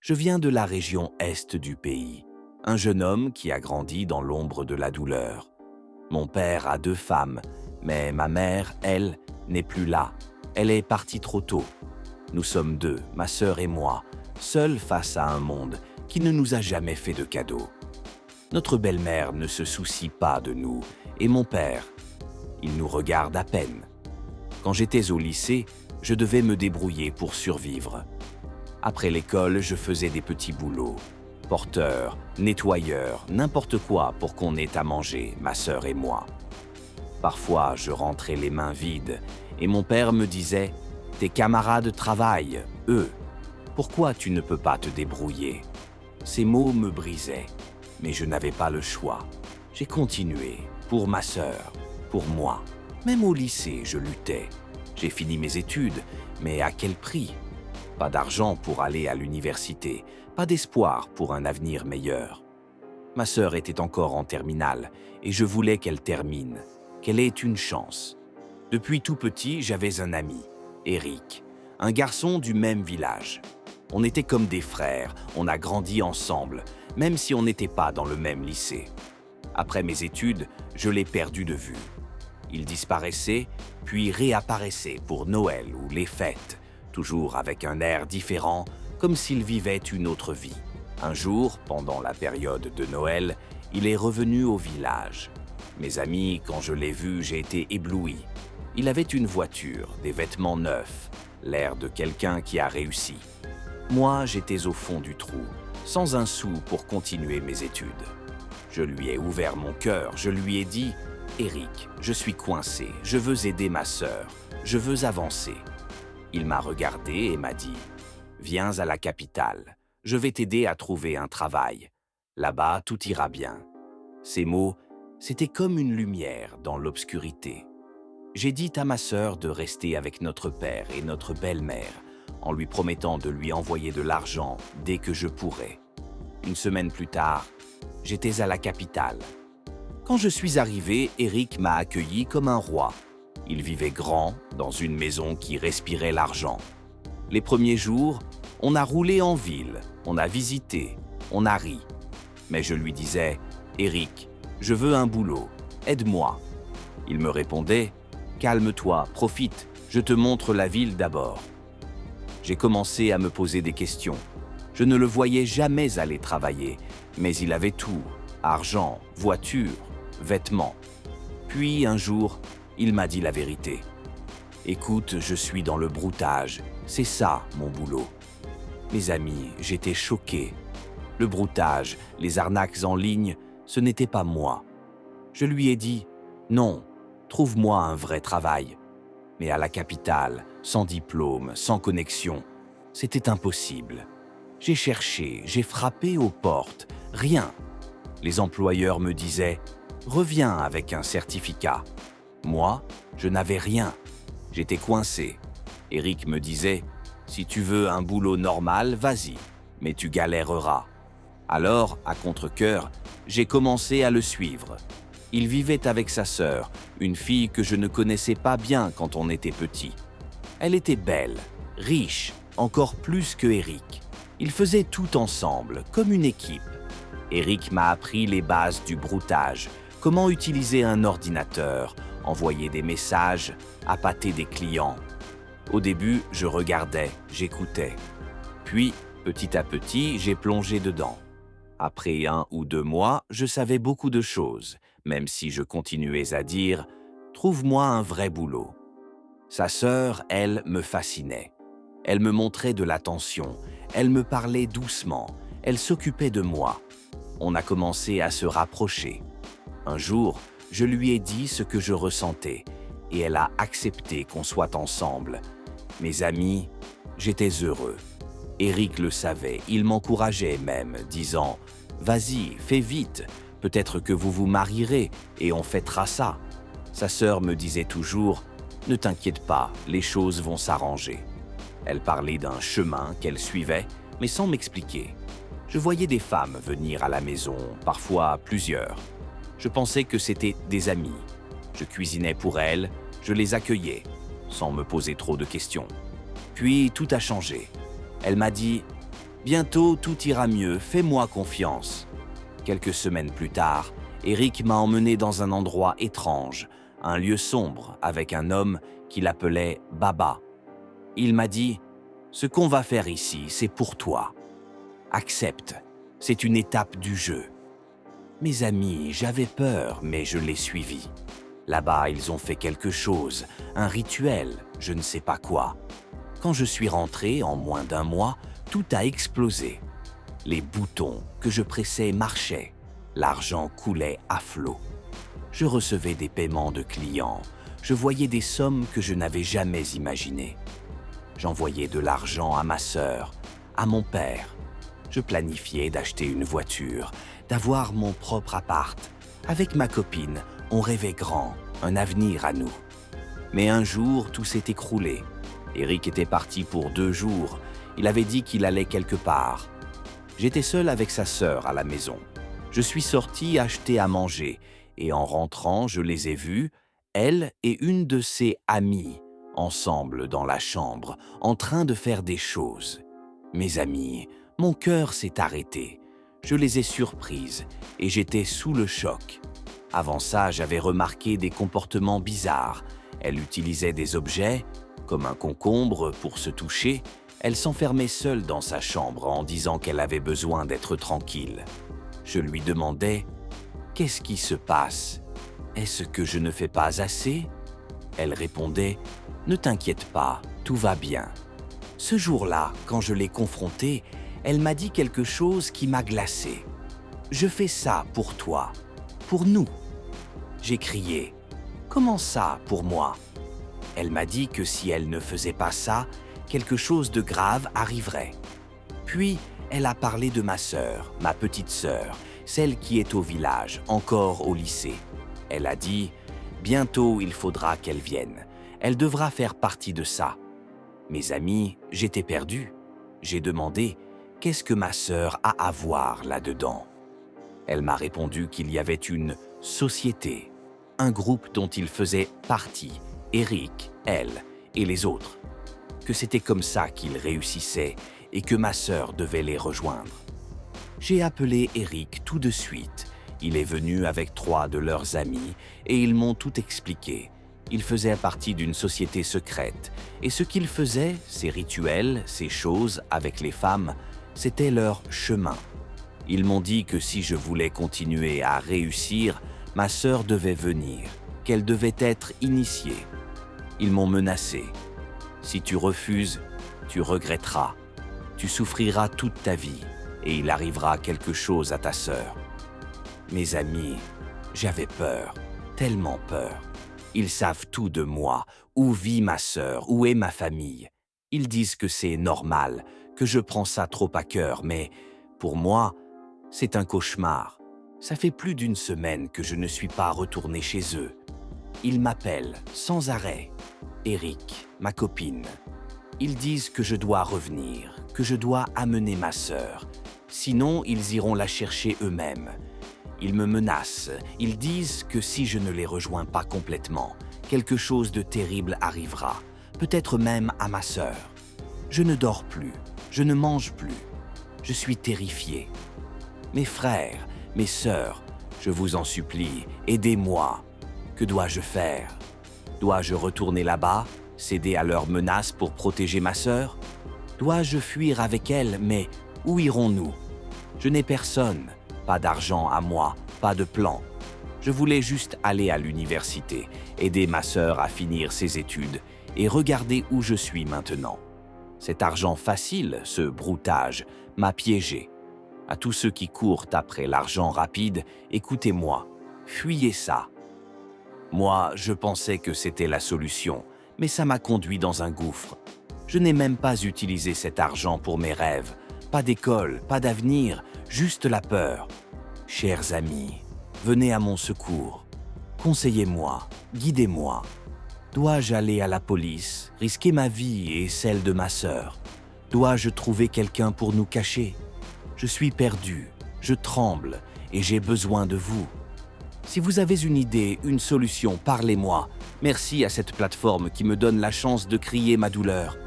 Je viens de la région est du pays, un jeune homme qui a grandi dans l'ombre de la douleur. Mon père a 2 femmes, mais ma mère, elle, n'est plus là. Elle est partie trop tôt. Nous sommes 2, ma sœur et moi, seuls face à un monde qui ne nous a jamais fait de cadeaux. Notre belle-mère ne se soucie pas de nous, et mon père, il nous regarde à peine. Quand j'étais au lycée, je devais me débrouiller pour survivre. Après l'école, je faisais des petits boulots. Porteur, nettoyeur, n'importe quoi pour qu'on ait à manger, ma sœur et moi. Parfois, je rentrais les mains vides et mon père me disait « Tes camarades travaillent, eux. Pourquoi tu ne peux pas te débrouiller ?» Ces mots me brisaient, mais je n'avais pas le choix. J'ai continué, pour ma sœur, pour moi. Même au lycée, je luttais. J'ai fini mes études, mais à quel prix ? Pas d'argent pour aller à l'université, pas d'espoir pour un avenir meilleur. Ma sœur était encore en terminale et je voulais qu'elle termine, qu'elle ait une chance. Depuis tout petit, j'avais un ami, Eric, un garçon du même village. On était comme des frères, on a grandi ensemble, même si on n'était pas dans le même lycée. Après mes études, je l'ai perdu de vue. Il disparaissait, puis réapparaissait pour Noël ou les fêtes, toujours avec un air différent, comme s'il vivait une autre vie. Un jour, pendant la période de Noël, il est revenu au village. Mes amis, quand je l'ai vu, j'ai été ébloui. Il avait une voiture, des vêtements neufs, l'air de quelqu'un qui a réussi. Moi, j'étais au fond du trou, sans un sou pour continuer mes études. Je lui ai ouvert mon cœur, je lui ai dit « Eric, je suis coincé, je veux aider ma sœur, je veux avancer. » Il m'a regardé et m'a dit « Viens à la capitale, je vais t'aider à trouver un travail. Là-bas, tout ira bien. » Ces mots, c'était comme une lumière dans l'obscurité. J'ai dit à ma sœur de rester avec notre père et notre belle-mère, en lui promettant de lui envoyer de l'argent dès que je pourrais. Une semaine plus tard, j'étais à la capitale. Quand je suis arrivé, Eric m'a accueilli comme un roi. Il vivait grand, dans une maison qui respirait l'argent. Les premiers jours, on a roulé en ville, on a visité, on a ri. Mais je lui disais « Eric, je veux un boulot, aide-moi. » Il me répondait « Calme-toi, profite, je te montre la ville d'abord. » J'ai commencé à me poser des questions. Je ne le voyais jamais aller travailler, mais il avait tout, argent, voiture, vêtements. Puis un jour, il m'a dit la vérité. « Écoute, je suis dans le broutage, c'est ça mon boulot. » Mes amis, j'étais choqué. Le broutage, les arnaques en ligne, ce n'était pas moi. Je lui ai dit « Non, trouve-moi un vrai travail. » Mais à la capitale, sans diplôme, sans connexion, c'était impossible. J'ai cherché, j'ai frappé aux portes, rien. Les employeurs me disaient « Reviens avec un certificat. » Moi, je n'avais rien. J'étais coincé. Eric me disait « Si tu veux un boulot normal, vas-y, mais tu galéreras. » Alors, à contre-cœur, j'ai commencé à le suivre. Il vivait avec sa sœur, une fille que je ne connaissais pas bien quand on était petit. Elle était belle, riche, encore plus que Eric. Ils faisaient tout ensemble, comme une équipe. Eric m'a appris les bases du broutage, comment utiliser un ordinateur, envoyer des messages, appâter des clients. Au début, je regardais, j'écoutais. Puis, petit à petit, j'ai plongé dedans. Après 1 ou 2 mois, je savais beaucoup de choses, même si je continuais à dire « Trouve-moi un vrai boulot ». Sa sœur, elle, me fascinait. Elle me montrait de l'attention, elle me parlait doucement, elle s'occupait de moi. On a commencé à se rapprocher. Un jour, je lui ai dit ce que je ressentais et elle a accepté qu'on soit ensemble. Mes amis, j'étais heureux. Eric le savait, il m'encourageait même, disant « Vas-y, fais vite, peut-être que vous vous marierez et on fêtera ça. » Sa sœur me disait toujours « Ne t'inquiète pas, les choses vont s'arranger. » Elle parlait d'un chemin qu'elle suivait, mais sans m'expliquer. Je voyais des femmes venir à la maison, parfois plusieurs. Je pensais que c'était des amis. Je cuisinais pour elles, je les accueillais, sans me poser trop de questions. Puis tout a changé. Elle m'a dit Bientôt, tout ira mieux, fais-moi confiance. Quelques semaines plus tard, Eric m'a emmené dans un endroit étrange, un lieu sombre avec un homme qu'il appelait Baba. Il m'a dit « Ce qu'on va faire ici, c'est pour toi. Accepte, c'est une étape du jeu. » Mes amis, j'avais peur, mais je l'ai suivi. Là-bas, ils ont fait quelque chose, un rituel, je ne sais pas quoi. Quand je suis rentré, en moins d'un mois, tout a explosé. Les boutons que je pressais marchaient. L'argent coulait à flot. Je recevais des paiements de clients. Je voyais des sommes que je n'avais jamais imaginées. J'envoyais de l'argent à ma sœur, à mon père. Je planifiais d'acheter une voiture, d'avoir mon propre appart. Avec ma copine, on rêvait grand, un avenir à nous. Mais un jour, tout s'est écroulé. Eric était parti pour 2 jours. Il avait dit qu'il allait quelque part. J'étais seul avec sa sœur à la maison. Je suis sorti acheter à manger et en rentrant, je les ai vus, elle et une de ses amies, ensemble dans la chambre, en train de faire des choses. Mes amis, mon cœur s'est arrêté. Je les ai surprises et j'étais sous le choc. Avant ça, j'avais remarqué des comportements bizarres. Elle utilisait des objets, comme un concombre, pour se toucher. Elle s'enfermait seule dans sa chambre en disant qu'elle avait besoin d'être tranquille. Je lui demandais « Qu'est-ce qui se passe? Est-ce que je ne fais pas assez ?» Elle répondait « Ne t'inquiète pas, tout va bien. » Ce jour-là, quand je l'ai confrontée, elle m'a dit quelque chose qui m'a glacé. « Je fais ça pour toi, pour nous. » J'ai crié « Comment ça, pour moi ?» Elle m'a dit que si elle ne faisait pas ça, quelque chose de grave arriverait. Puis, elle a parlé de ma sœur, ma petite sœur, celle qui est au village, encore au lycée. Elle a dit « Bientôt, il faudra qu'elle vienne. Elle devra faire partie de ça. » Mes amis, j'étais perdu. J'ai demandé « Qu'est-ce que ma sœur a à voir là-dedans ?» Elle m'a répondu qu'il y avait une société, un groupe dont il faisait partie, Eric, elle et les autres. Que c'était comme ça qu'ils réussissaient et que ma sœur devait les rejoindre. J'ai appelé Eric tout de suite. Il est venu avec 3 de leurs amis et ils m'ont tout expliqué. Ils faisaient partie d'une société secrète et ce qu'ils faisaient, ces rituels, ces choses avec les femmes, c'était leur chemin. Ils m'ont dit que si je voulais continuer à réussir, ma sœur devait venir, qu'elle devait être initiée. Ils m'ont menacé. Si tu refuses, tu regretteras. Tu souffriras toute ta vie et il arrivera quelque chose à ta sœur. Mes amis, j'avais peur, tellement peur. Ils savent tout de moi, où vit ma sœur, où est ma famille. Ils disent que c'est normal, que je prends ça trop à cœur, mais pour moi, c'est un cauchemar. Ça fait plus d'1 semaine que je ne suis pas retourné chez eux. Ils m'appellent sans arrêt. Eric, ma copine. Ils disent que je dois revenir, que je dois amener ma sœur. Sinon, ils iront la chercher eux-mêmes. Ils me menacent. Ils disent que si je ne les rejoins pas complètement, quelque chose de terrible arrivera, peut-être même à ma sœur. Je ne dors plus, je ne mange plus. Je suis terrifié. Mes frères, mes sœurs, je vous en supplie, aidez-moi. Que dois-je faire? Dois-je retourner là-bas, céder à leurs menaces pour protéger ma sœur? Dois-je fuir avec elle, mais où irons-nous? Je n'ai personne, pas d'argent à moi, pas de plan. Je voulais juste aller à l'université, aider ma sœur à finir ses études et regarder où je suis maintenant. Cet argent facile, ce broutage, m'a piégé. À tous ceux qui courent après l'argent rapide, écoutez-moi, fuyez ça. Moi, je pensais que c'était la solution, mais ça m'a conduit dans un gouffre. Je n'ai même pas utilisé cet argent pour mes rêves. Pas d'école, pas d'avenir, juste la peur. Chers amis, venez à mon secours. Conseillez-moi, guidez-moi. Dois-je aller à la police, risquer ma vie et celle de ma sœur? Dois-je trouver quelqu'un pour nous cacher? Je suis perdu, je tremble et j'ai besoin de vous. Si vous avez une idée, une solution, parlez-moi. Merci à cette plateforme qui me donne la chance de crier ma douleur.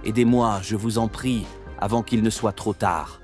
Aidez-moi, je vous en prie, avant qu'il ne soit trop tard.